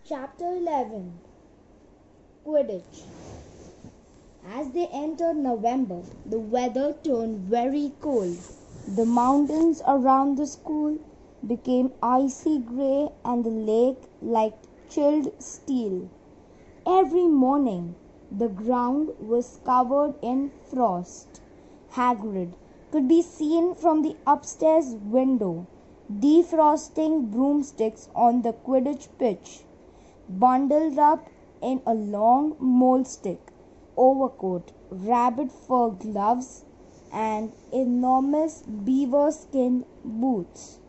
Chapter 11. Quidditch. As they entered November, the weather turned very cold. The mountains around the school became icy grey and the lake like chilled steel. Every morning, the ground was covered in frost. Hagrid could be seen from the upstairs window, defrosting broomsticks on the Quidditch pitch. Bundled up in a long moleskin overcoat, rabbit fur gloves, and enormous beaver skin boots.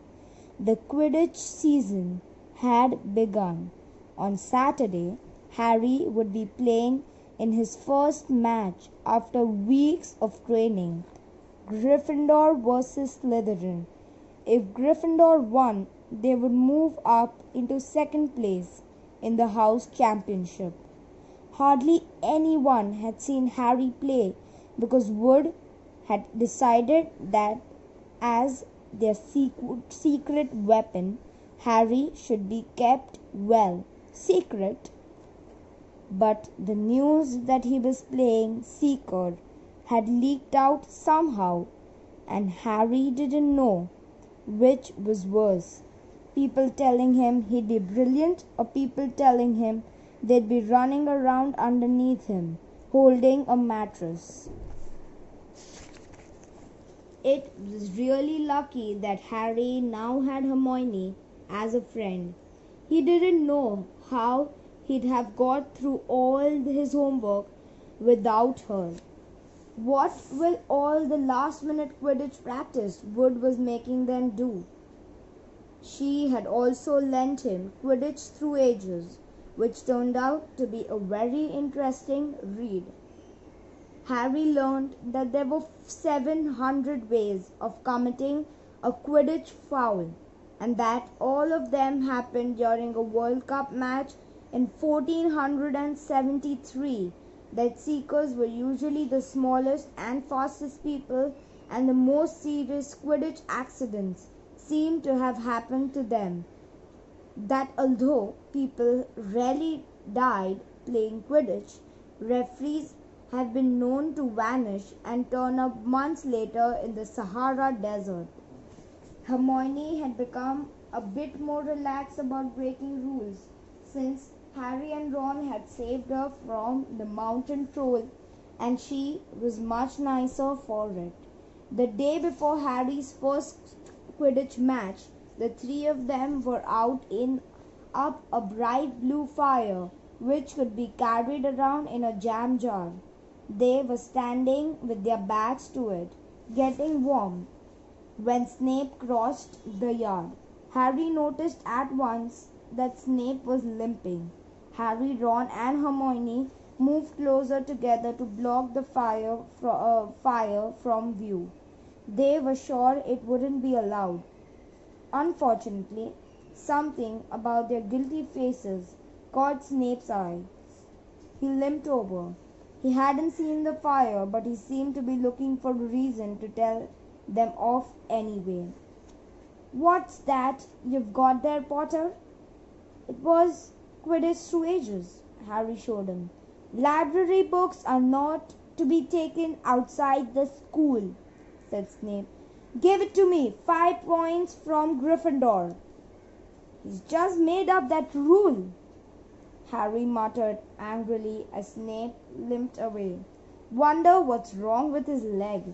The Quidditch season had begun. On Saturday, Harry would be playing in his first match after weeks of training. Gryffindor versus Slytherin. If Gryffindor won, they would move up into second place in the house championship. Hardly anyone had seen Harry play because Wood had decided that as their secret weapon, Harry should be kept well secret. But the news that he was playing Seeker had leaked out somehow, and Harry didn't know which was worse. People telling him he'd be brilliant, or people telling him they'd be running around underneath him, holding a mattress. It was really lucky that Harry now had Hermione as a friend. He didn't know how he'd have got through all his homework without her. What will all the last minute Quidditch practice Wood was making them do? She had also lent him Quidditch Through Ages, which turned out to be a very interesting read. Harry learned that there were 700 ways of committing a Quidditch foul, and that all of them happened during a World Cup match in 1473, that Seekers were usually the smallest and fastest people, and the most serious Quidditch accidents seemed to have happened to them. That although people rarely died playing Quidditch, referees have been known to vanish and turn up months later in the Sahara Desert. Hermione had become a bit more relaxed about breaking rules since Harry and Ron had saved her from the mountain troll, and she was much nicer for it. The day before Harry's first Quidditch match, the three of them were out in up a bright blue fire which could be carried around in a jam jar. They were standing with their backs to it, getting warm, when Snape crossed the yard. Harry noticed at once that Snape was limping. Harry, Ron, and Hermione moved closer together to block the fire from view. They were sure it wouldn't be allowed. Unfortunately, something about their guilty faces caught Snape's eye. He limped over. He hadn't seen the fire, but he seemed to be looking for a reason to tell them off anyway. "What's that you've got there, Potter?" It was Quidditch Through Ages, Harry showed him. "Library books are not to be taken outside the school," said Snape. "Give it to me. 5 points from Gryffindor." "He's just made up that rule," Harry muttered angrily as Snape limped away. "Wonder what's wrong with his leg."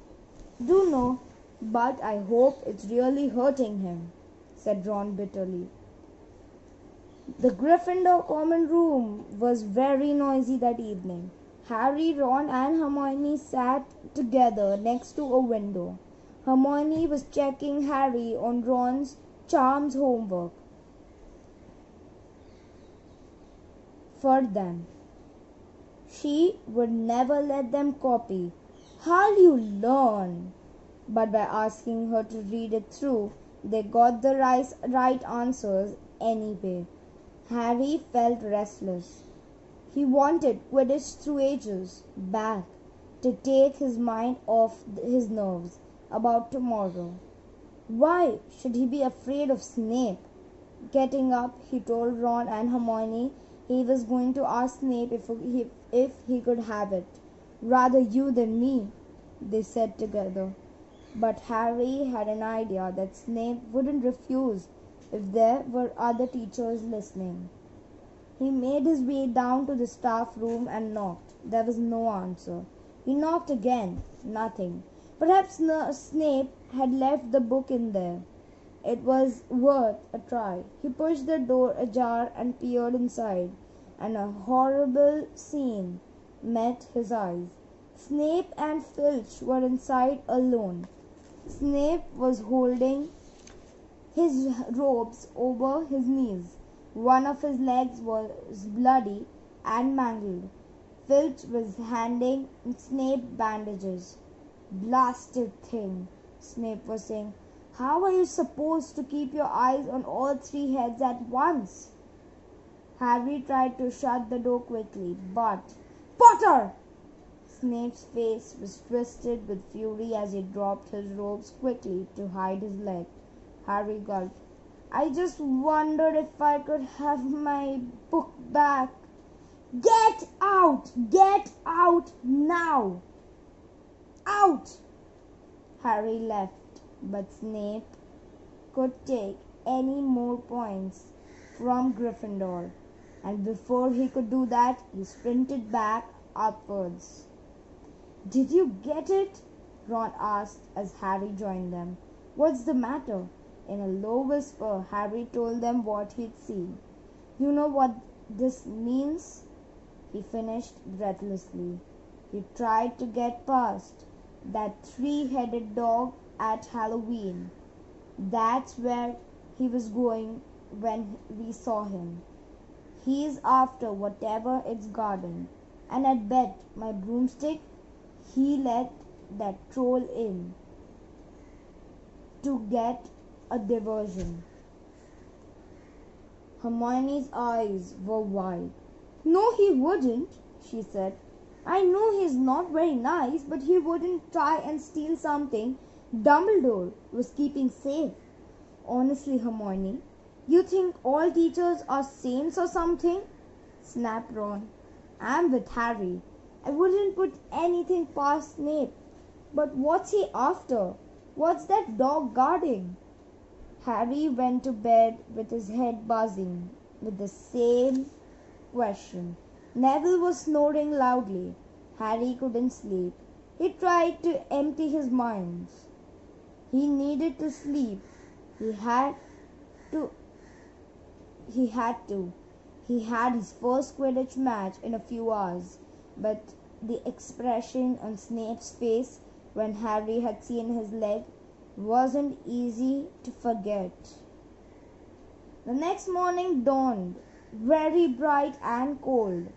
"Do know, but I hope it's really hurting him," said Ron bitterly. The Gryffindor common room was very noisy that evening. Harry, Ron, and Hermione sat together next to a window. Hermione was checking Harry on Ron's charms homework for them. She would never let them copy. "How'll you learn?" But by asking her to read it through, they got the right answers anyway. Harry felt restless. He wanted Quidditch Through Ages back, to take his mind off his nerves about tomorrow. Why should he be afraid of Snape? Getting up, he told Ron and Hermione he was going to ask Snape if he could have it. Rather you than me, they said together. But Harry had an idea that Snape wouldn't refuse if there were other teachers listening. He made his way down to the staff room and knocked. There was no answer. He knocked again. Nothing. Perhaps Snape had left the book in there. It was worth a try. He pushed the door ajar and peered inside, and a horrible scene met his eyes. Snape and Filch were inside alone. Snape was holding his robes over his knees. One of his legs was bloody and mangled. Filch was handing Snape bandages. "Blasted thing," Snape was saying. "How are you supposed to keep your eyes on all three heads at once?" Harry tried to shut the door quickly, but "Potter!" Snape's face was twisted with fury as he dropped his robes quickly to hide his leg. Harry gulped. "I just wondered if I could have my book back." "Get out! Get out now! Out!" Harry left, but Snape could take any more points from Gryffindor, and before he could do that, he sprinted back upwards. "Did you get it?" Ron asked as Harry joined them. "What's the matter?" In a low whisper, Harry told them what he'd seen. "You know what this means?" he finished breathlessly. "He tried to get past that three-headed dog at Halloween. That's where he was going when we saw him. He's after whatever it's guarding. And I'd bet my broomstick he let that troll in to get a diversion." Hermione's eyes were wide. "No, he wouldn't," she said. "I know he's not very nice, but he wouldn't try and steal something Dumbledore was keeping safe. Honestly, Hermione, you think all teachers are saints or something?" snapped Ron. "I'm with Harry. I wouldn't put anything past Snape. But what's he after? What's that dog guarding?" Harry went to bed with his head buzzing with the same question. Neville was snoring loudly. Harry couldn't sleep. He tried to empty his mind. He needed to sleep. He had to. He had to. He had his first Quidditch match in a few hours, but the expression on Snape's face when Harry had seen his leg wasn't easy to forget. The next morning dawned, very bright and cold.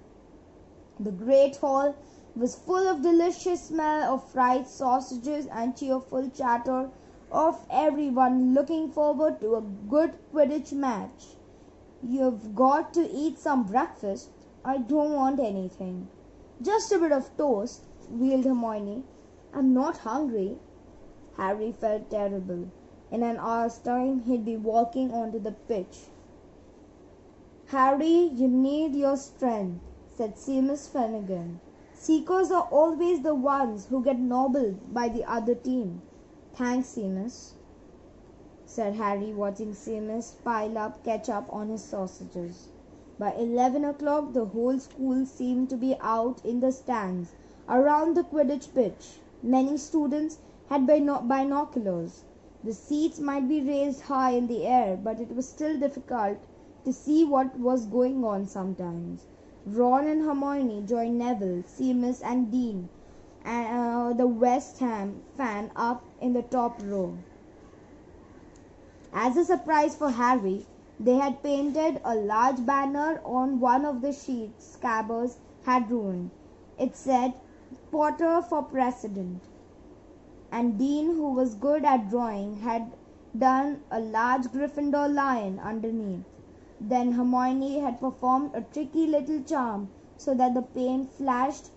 The great hall was full of delicious smell of fried sausages and cheerful chatter of everyone looking forward to a good Quidditch match. "You've got to eat some breakfast." "I don't want anything." "Just a bit of toast," wailed Hermione. "I'm not hungry." Harry felt terrible. In an hour's time he'd be walking onto the pitch. "Harry, you need your strength," said Seamus Finnegan. "Seekers are always the ones who get nobbled by the other team." "Thanks, Seamus," said Harry, watching Seamus pile up ketchup on his sausages. By 11 o'clock the whole school seemed to be out in the stands around the Quidditch pitch. Many students had binoculars. The seats might be raised high in the air, but it was still difficult to see what was going on sometimes. Ron and Hermione joined Neville, Seamus and Dean, and the West Ham fan up in the top row. As a surprise for Harry, they had painted a large banner on one of the sheets Scabbers had ruined. It said, "Potter for President," and Dean, who was good at drawing, had done a large Gryffindor lion underneath. Then Hermione had performed a tricky little charm so that the paint flashed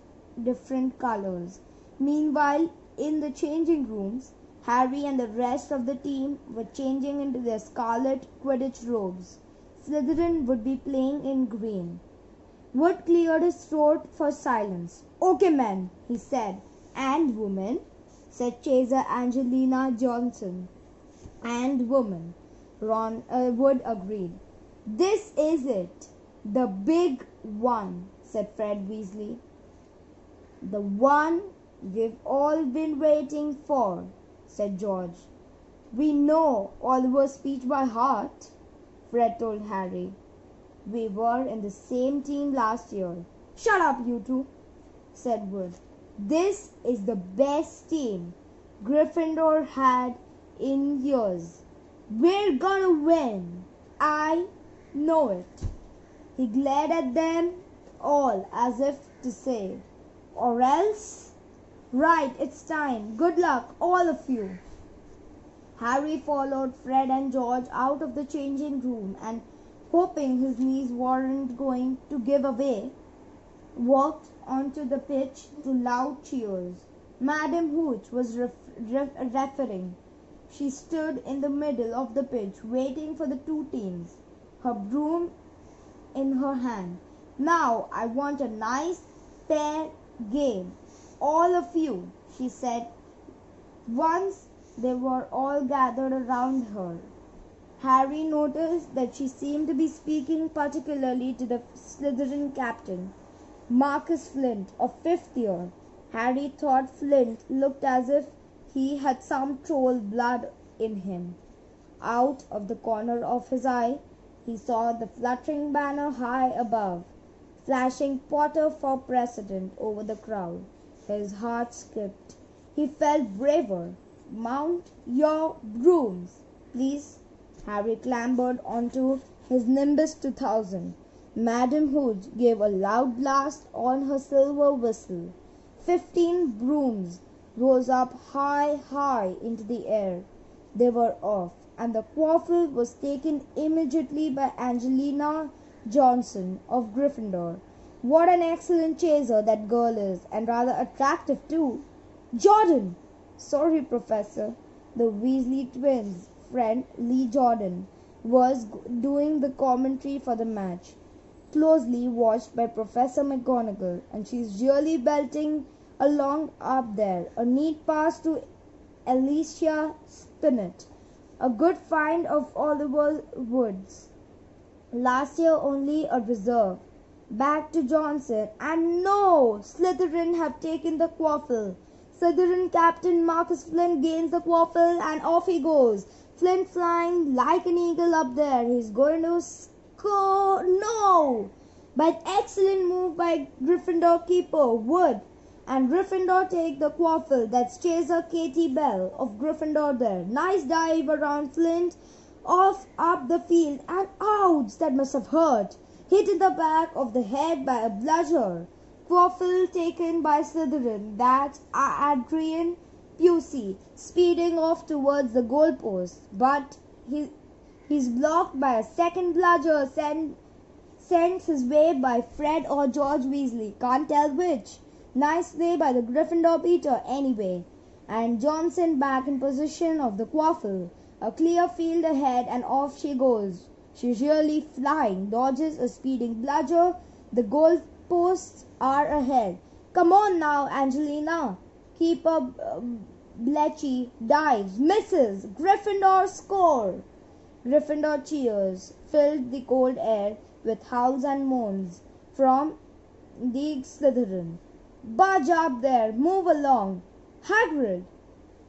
different colors. Meanwhile, in the changing rooms, Harry and the rest of the team were changing into their scarlet Quidditch robes. Slytherin would be playing in green. Wood cleared his throat for silence. "Okay, men," he said. "And women," said Chaser Angelina Johnson. "And woman," Wood agreed. "This is it. The big one," said Fred Weasley. "The one we've all been waiting for," said George. "We know Oliver's speech by heart," Fred told Harry. "We were in the same team last year." "Shut up, you two," said Wood. "This is the best team Gryffindor had in years. We're gonna win. I know it." He glared at them all as if to say, "Or else? Right, it's time. Good luck, all of you." Harry followed Fred and George out of the changing room and, hoping his knees weren't going to give away, walked onto the pitch to loud cheers. Madam Hooch was refereeing. She stood in the middle of the pitch waiting for the two teams, her broom in her hand. "Now I want a nice fair game, all of you," she said once they were all gathered around her. Harry noticed that she seemed to be speaking particularly to the Slytherin captain, Marcus Flint, of fifth year. Harry thought Flint looked as if he had some troll blood in him. Out of the corner of his eye, he saw the fluttering banner high above, flashing "Potter for President" over the crowd. His heart skipped. He felt braver. "Mount your brooms, please." Harry clambered onto his Nimbus 2000. Madam Hooch gave a loud blast on her silver whistle. 15 brooms rose up high into the air. They were off, and the quaffle was taken immediately by Angelina Johnson of Gryffindor. "What an excellent chaser that girl is, and rather attractive too." "Jordan!" "Sorry, Professor." The Weasley twins' friend Lee Jordan was doing the commentary for the match, closely watched by Professor McGonagall, and she's really belting along up there. A neat pass to Alicia Spinnet. A good find of Oliver Woods. Last year only a reserve. Back to Johnson, and no! Slytherin have taken the quaffle. Slytherin captain Marcus Flint gains the quaffle, and off he goes. Flint flying like an eagle up there. He's going to score. No! But excellent move by Gryffindor keeper Wood. And Gryffindor take the quaffle. That's Chaser Katie Bell of Gryffindor there. Nice dive around Flint. Off up the field. And ouch! That must have hurt. Hit in the back of the head by a bludger. Quaffle taken by Slytherin. That's Adrian Pusey speeding off towards the goalpost. But he's blocked by a second bludger sent his way by Fred or George Weasley. Can't tell which. Nice play by the Gryffindor Peter anyway. And Johnson back in possession of the quaffle. A clear field ahead, and off she goes. She's really flying. Dodges a speeding bludger. The goalposts are ahead. Come on now, Angelina. Keeper Bletchley dives, misses. Gryffindor score. Gryffindor cheers filled the cold air with howls and moans from the Slytherin. Budge up there, move along. Hagrid!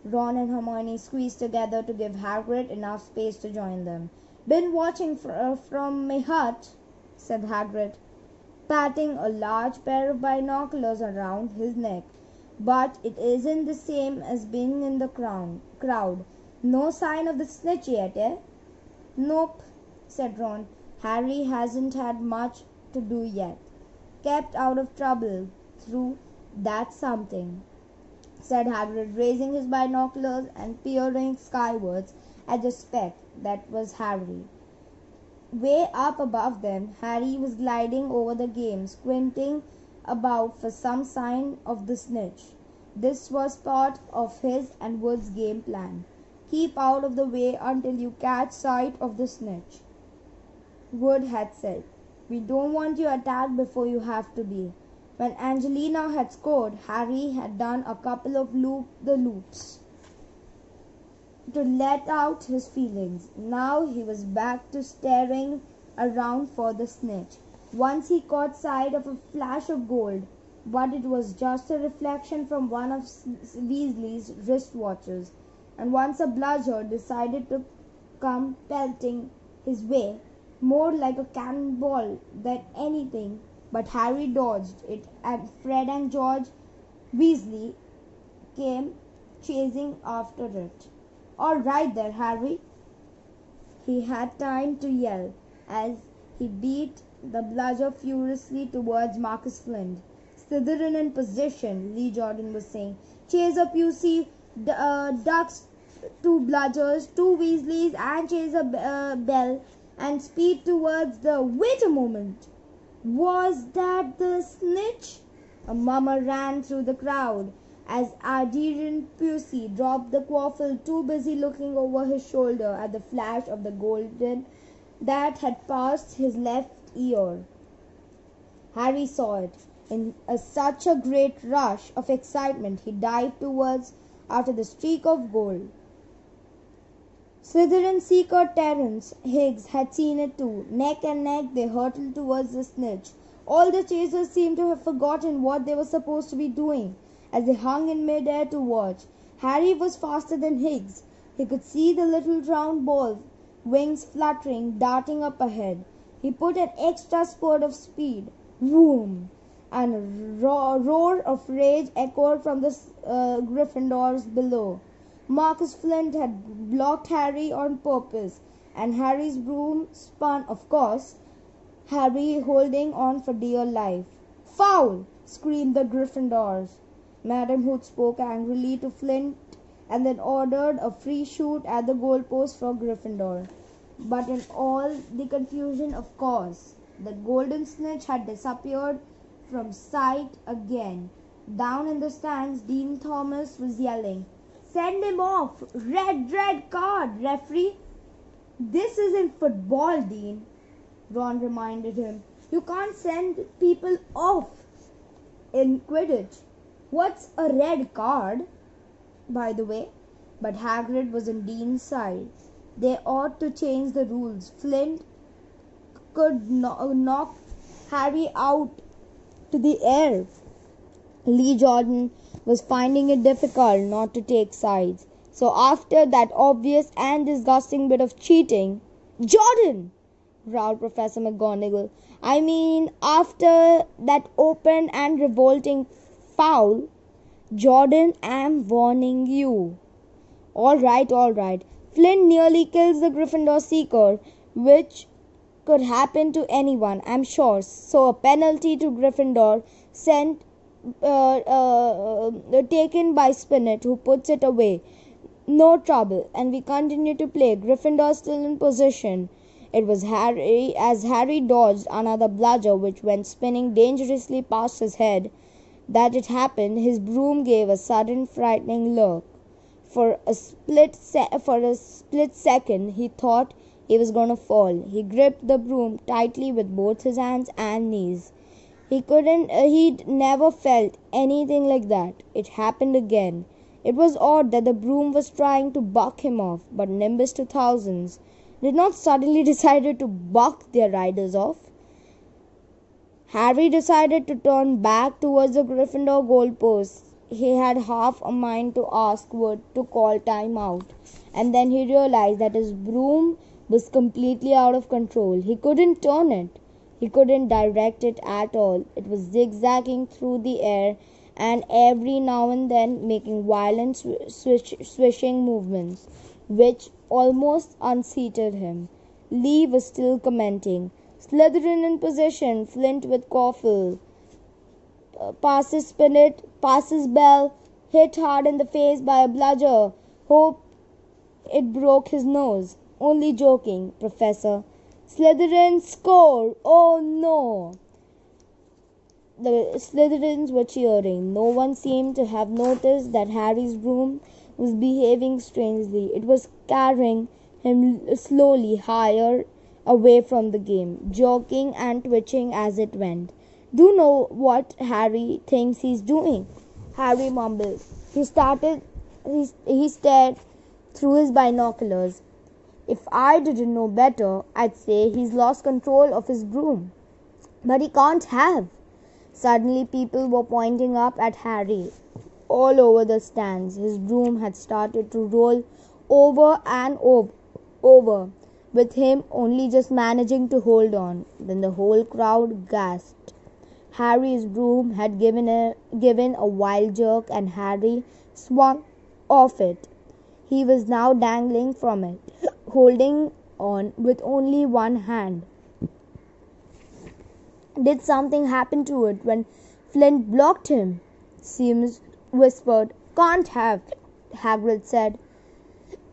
Ron and Hermione squeezed together to give Hagrid enough space to join them. Been watching from my hut, said Hagrid, patting a large pair of binoculars around his neck. But it isn't the same as being in the crowd. No sign of the snitch yet, eh? Nope, said Ron. Harry hasn't had much to do yet. Kept out of trouble through that something, said Hagrid, raising his binoculars and peering skywards at the speck that was Harry. Way up above them, Harry was gliding over the game, squinting about for some sign of the snitch. This was part of his and Wood's game plan. Keep out of the way until you catch sight of the snitch, Wood had said. We don't want you attacked before you have to be. When Angelina had scored, Harry had done a couple of loop-the-loops to let out his feelings. Now he was back to staring around for the snitch. Once he caught sight of a flash of gold, but it was just a reflection from one of Weasley's wristwatches. And once a bludger decided to come pelting his way, more like a cannonball than anything, but Harry dodged it, and Fred and George Weasley came chasing after it. All right there, Harry, he had time to yell as he beat the bludger furiously towards Marcus Flint. Slytherin in position, Lee Jordan was saying. Chase up, you see, ducks, two bludgers, two Weasleys, and chase a bell, and speed towards the... Wait a moment! Was that the snitch? A murmur ran through the crowd as Adrian Pusey dropped the quaffle, too busy looking over his shoulder at the flash of the golden that had passed his left ear. Harry saw it. In such a great rush of excitement, he dived towards after the streak of gold. Slytherin seeker Terence Higgs had seen it too. Neck and neck, they hurtled towards the snitch. All the chasers seemed to have forgotten what they were supposed to be doing as they hung in mid-air to watch. Harry was faster than Higgs. He could see the little round ball, wings fluttering, darting up ahead. He put an extra spurt of speed. Vroom! And a roar of rage echoed from the Gryffindors below. Marcus Flint had blocked Harry on purpose, and Harry's broom spun, of course, Harry holding on for dear life. Foul! Screamed the Gryffindors. Madam Hood spoke angrily to Flint and then ordered a free shoot at the goalpost for Gryffindor. But in all the confusion, of course, the golden snitch had disappeared from sight again. Down in the stands, Dean Thomas was yelling, "Send him off! Red card, referee!" "This isn't football, Dean," Ron reminded him. "You can't send people off in Quidditch. What's a red card, by the way?" But Hagrid was on Dean's side. They ought to change the rules. Flint could knock Harry out to the air. Lee Jordan was finding it difficult not to take sides. So after that obvious and disgusting bit of cheating... "Jordan!" growled Professor McGonagall. "I mean, after that open and revolting foul, Jordan, I'm warning you." All right. Flint nearly kills the Gryffindor Seeker, which could happen to anyone, I'm sure. So a penalty to Gryffindor sent taken by Spinnet, who puts it away. No trouble, and we continue to play. Gryffindor still in position. It was Harry, as Harry dodged another bludger which went spinning dangerously past his head, that it happened. His broom gave a sudden frightening lurch. For a split second, he thought he was going to fall. He gripped the broom tightly with both his hands and knees. He'd never felt anything like that. It happened again. It was odd that the broom was trying to buck him off, but Nimbus 2000s did not suddenly decide to buck their riders off. Harry decided to turn back towards the Gryffindor goalposts. He had half a mind to ask Wood to call time out, and then he realized that his broom was completely out of control. He couldn't turn it. He couldn't direct it at all. It was zigzagging through the air and every now and then making violent swishing movements, which almost unseated him. Lee was still commenting. Slytherin in position, Flint with Quaffle. Passes Spinnet, passes Bell, hit hard in the face by a bludger. Hope it broke his nose. Only joking, Professor. Slytherin score! Oh no! The Slytherins were cheering. No one seemed to have noticed that Harry's broom was behaving strangely. It was carrying him slowly higher away from the game, jerking and twitching as it went. "Do you know what Harry thinks he's doing?" Harry mumbled. He stared through his binoculars. "If I didn't know better, I'd say he's lost control of his broom. But he can't have." Suddenly people were pointing up at Harry. All over the stands, his broom had started to roll over and over, with him only just managing to hold on. Then the whole crowd gasped. Harry's broom had given a wild jerk, and Harry swung off it. He was now dangling from it, holding on with only one hand. "Did something happen to it when Flint blocked him?" Seamus whispered. "Can't have," Hagrid said,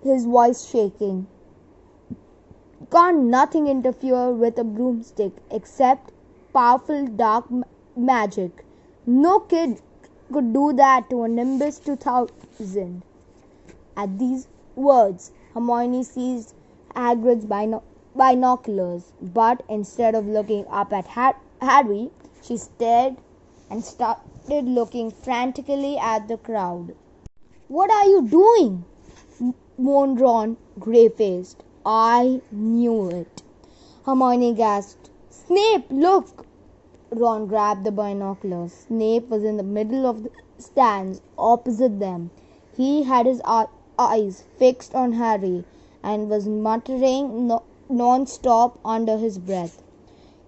his voice shaking. "Can't nothing interfere with a broomstick except powerful dark magic. No kid could do that to a Nimbus 2000. At these words, Hermione seized Hagrid's binoculars, but instead of looking up at Harry, she stared and started looking frantically at the crowd. "What are you doing?" moaned Ron, grey-faced. "I knew it," Hermione gasped. "Snape, look!" Ron grabbed the binoculars. Snape was in the middle of the stands opposite them. He had his eyes fixed on Harry and was muttering non-stop under his breath.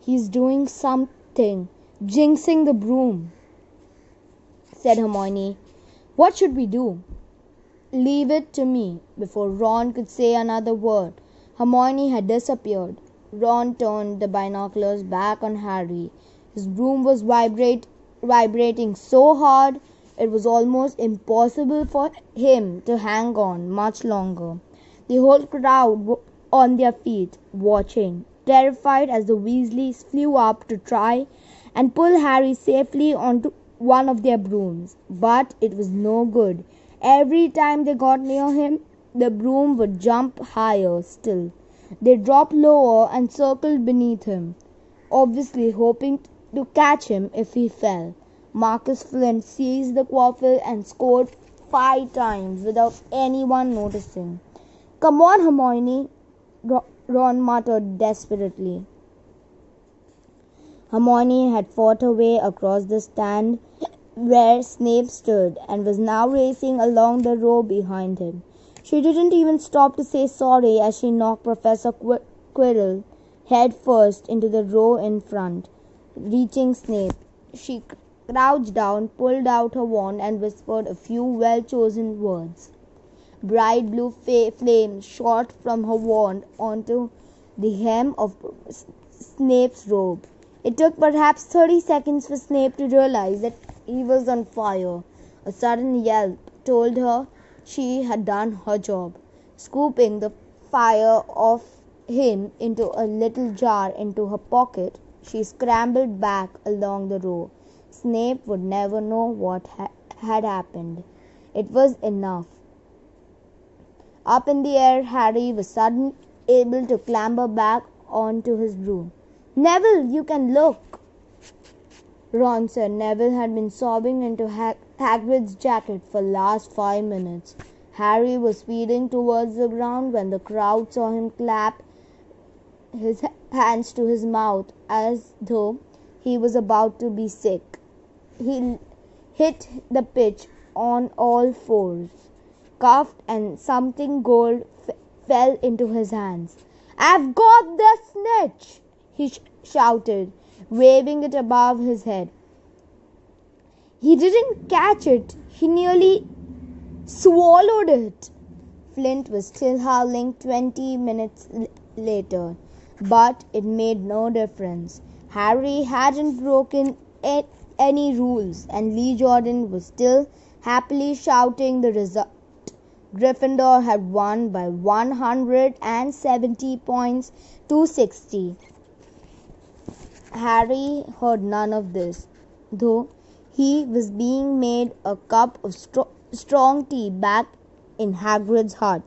"He's doing something, jinxing the broom," said Hermione. "What should we do?" "Leave it to me." Before Ron could say another word, Hermione had disappeared. Ron turned the binoculars back on Harry. His broom was vibrating so hard it was almost impossible for him to hang on much longer. The whole crowd were on their feet, watching, terrified as the Weasleys flew up to try and pull Harry safely onto one of their brooms. But it was no good. Every time they got near him, the broom would jump higher still. They dropped lower and circled beneath him, obviously hoping to catch him if he fell. Marcus Flint seized the quaffle and scored 5 times without anyone noticing. "Come on, Hermione," Ron muttered desperately. Hermione had fought her way across the stand where Snape stood and was now racing along the row behind him. She didn't even stop to say sorry as she knocked Professor Quirrell head first into the row in front. Reaching Snape, she crouched down, pulled out her wand and whispered a few well-chosen words. Bright blue flames shot from her wand onto the hem of Snape's robe. It took perhaps 30 seconds for Snape to realize that he was on fire. A sudden yelp told her she had done her job. Scooping the fire off him into a little jar into her pocket, she scrambled back along the row. Snape would never know what had happened. It was enough. Up in the air, Harry was suddenly able to clamber back onto his broom. "Neville, you can look," Ron said. Neville had been sobbing into Hagrid's jacket for the last 5 minutes. Harry was speeding towards the ground when the crowd saw him clap his hands to his mouth as though he was about to be sick. He hit the pitch on all fours, coughed, and something gold fell into his hands. "I've got the snitch!" he shouted, waving it above his head. "He didn't catch it. He nearly swallowed it." Flint was still howling 20 minutes later, but it made no difference. Harry hadn't broken any rules, and Lee Jordan was still happily shouting the result. Gryffindor had won by 170 points to 60. Harry heard none of this. though, he was being made a cup of strong tea back in Hagrid's hut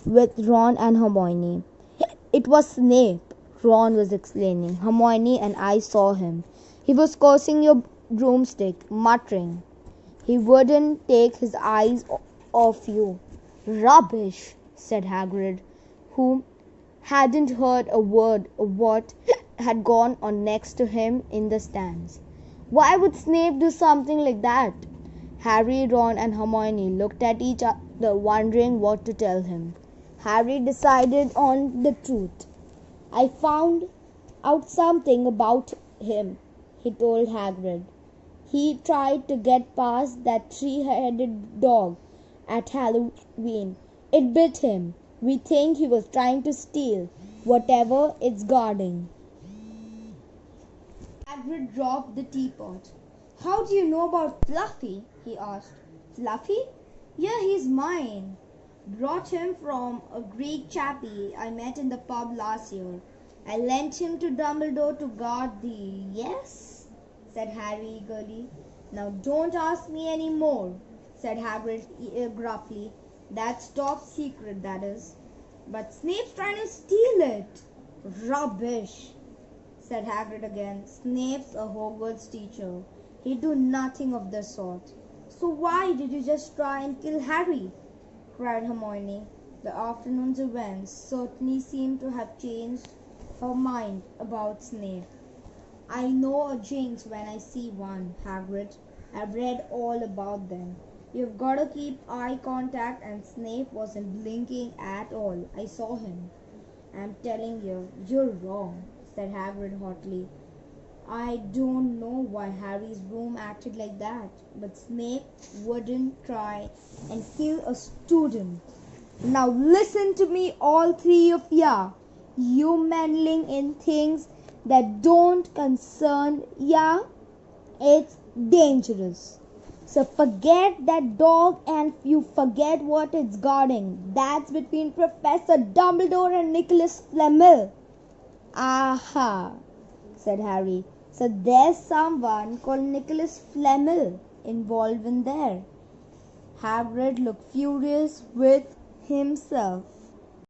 with Ron and Hermione. It was Snape, Ron was explaining. Hermione and I saw him. He was cursing your broomstick, muttering. He wouldn't take his eyes off you. Rubbish, said Hagrid, who hadn't heard a word of what had gone on next to him in the stands. Why would Snape do something like that? Harry, Ron and Hermione looked at each other, wondering what to tell him. Harry decided on the truth. I found out something about him, he told Hagrid. He tried to get past that three-headed dog at Halloween. It bit him. We think he was trying to steal whatever it's guarding. Hagrid dropped the teapot. How do you know about Fluffy? He asked. Fluffy? Yeah, he's mine. Brought him from a Greek chappie I met in the pub last year. I lent him to Dumbledore to guard the... Yes? Said Harry eagerly. Now don't ask me any more, said Hagrid gruffly. That's top secret, that is. But Snape's trying to steal it. Rubbish, said Hagrid again. Snape's a Hogwarts teacher. He'd do nothing of the sort. So why did you just try and kill Harry? Cried Hermione. The afternoon's events certainly seemed to have changed her mind about Snape. I know a jinx when I see one, Hagrid. I've read all about them. You've got to keep eye contact, and Snape wasn't blinking at all. I saw him. I'm telling you, you're wrong, said Hagrid hotly. I don't know why Harry's room acted like that, but Snape wouldn't try and kill a student. Now listen to me, all three of ya. You meddling in things that don't concern ya, it's dangerous. So forget that dog and you forget what it's guarding. That's between Professor Dumbledore and Nicholas Flamel. Aha, said Harry. So there's someone called Nicholas Flamel involved in there. Hagrid looked furious with himself.